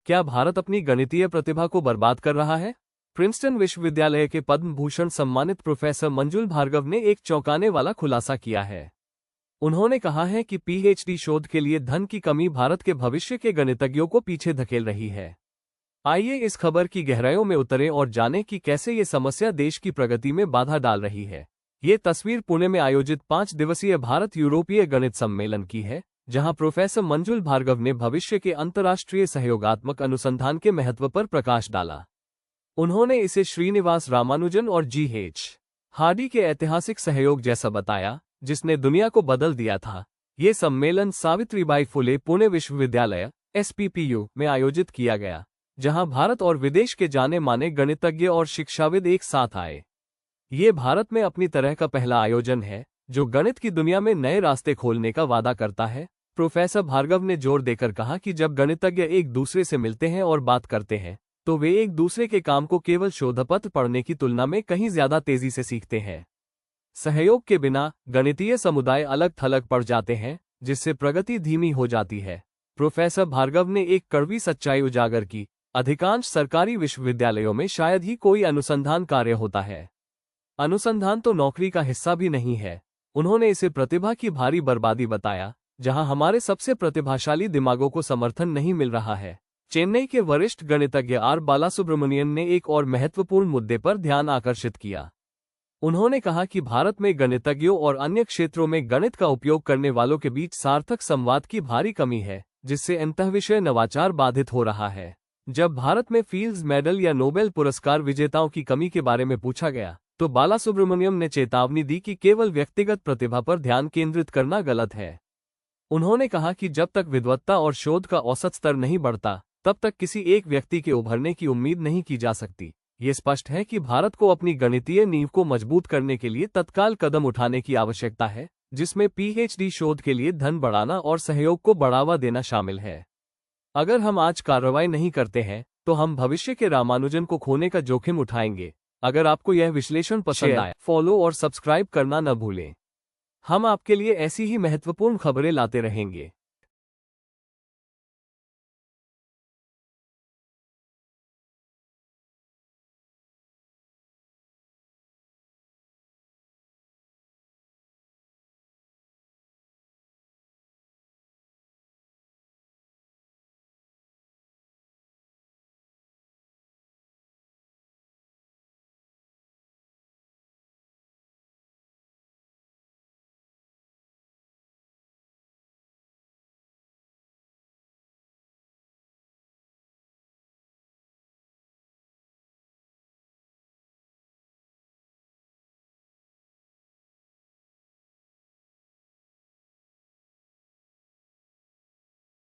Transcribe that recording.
क्या भारत अपनी गणितीय प्रतिभा को बर्बाद कर रहा है? प्रिंसटन विश्वविद्यालय के पद्म भूषण सम्मानित प्रोफेसर मंजुल भार्गव ने एक चौंकाने वाला खुलासा किया है। उन्होंने कहा है कि पीएचडी शोध के लिए धन की कमी भारत के भविष्य के गणितज्ञों को पीछे धकेल रही है। आइए इस खबर की गहराइयों में उतरें और जानें कि कैसे ये समस्या देश की प्रगति में बाधा डाल रही है। ये तस्वीर पुणे में आयोजित 5 दिवसीय भारत यूरोपीय गणित सम्मेलन की है, जहां प्रोफेसर मंजुल भार्गव ने भविष्य के अंतर्राष्ट्रीय सहयोगात्मक अनुसंधान के महत्व पर प्रकाश डाला। उन्होंने इसे श्रीनिवास रामानुजन और जी.एच. हार्डी के ऐतिहासिक सहयोग जैसा बताया, जिसने दुनिया को बदल दिया था। ये सम्मेलन सावित्रीबाई फुले पुणे विश्वविद्यालय (SPPU) में आयोजित किया गया, जहां भारत और विदेश के जाने माने गणितज्ञ और शिक्षाविद एक साथ आए। ये भारत में अपनी तरह का पहला आयोजन है, जो गणित की दुनिया में नए रास्ते खोलने का वादा करता है। प्रोफेसर भार्गव ने जोर देकर कहा कि जब गणितज्ञ एक दूसरे से मिलते हैं और बात करते हैं, तो वे एक दूसरे के काम को केवल शोधपत्र पढ़ने की तुलना में कहीं ज्यादा तेजी से सीखते हैं। सहयोग के बिना गणितीय समुदाय अलग थलग पड़ जाते हैं, जिससे प्रगति धीमी हो जाती है। प्रोफेसर भार्गव ने एक कड़वी सच्चाई उजागर की। अधिकांश सरकारी विश्वविद्यालयों में शायद ही कोई अनुसंधान कार्य होता है। अनुसंधान तो नौकरी का हिस्सा भी नहीं है। उन्होंने इसे प्रतिभा की भारी बर्बादी बताया, जहां हमारे सबसे प्रतिभाशाली दिमागों को समर्थन नहीं मिल रहा है। चेन्नई के वरिष्ठ गणितज्ञ आर बालासुब्रमणियन ने एक और महत्वपूर्ण मुद्दे पर ध्यान आकर्षित किया। उन्होंने कहा कि भारत में गणितज्ञों और अन्य क्षेत्रों में गणित का उपयोग करने वालों के बीच सार्थक संवाद की भारी कमी है, जिससे अंतःविषय नवाचार बाधित हो रहा है। जब भारत में फील्ड्स मेडल या नोबेल पुरस्कार विजेताओं की कमी के बारे में पूछा गया, तो बालासुब्रमण्यम ने चेतावनी दी कि केवल व्यक्तिगत प्रतिभा पर ध्यान केंद्रित करना गलत है। उन्होंने कहा कि जब तक विद्वत्ता और शोध का औसत स्तर नहीं बढ़ता, तब तक किसी एक व्यक्ति के उभरने की उम्मीद नहीं की जा सकती। ये स्पष्ट है कि भारत को अपनी गणितीय नींव को मजबूत करने के लिए तत्काल कदम उठाने की आवश्यकता है, जिसमें पीएचडी शोध के लिए धन बढ़ाना और सहयोग को बढ़ावा देना शामिल है। अगर हम आज कार्रवाई नहीं करते हैं, तो हम भविष्य के रामानुजन को खोने का जोखिम उठाएंगे। अगर आपको यह विश्लेषण पसंद आया, फॉलो और सब्सक्राइब करना न भूलें। हम आपके लिए ऐसी ही महत्वपूर्ण खबरें लाते रहेंगे।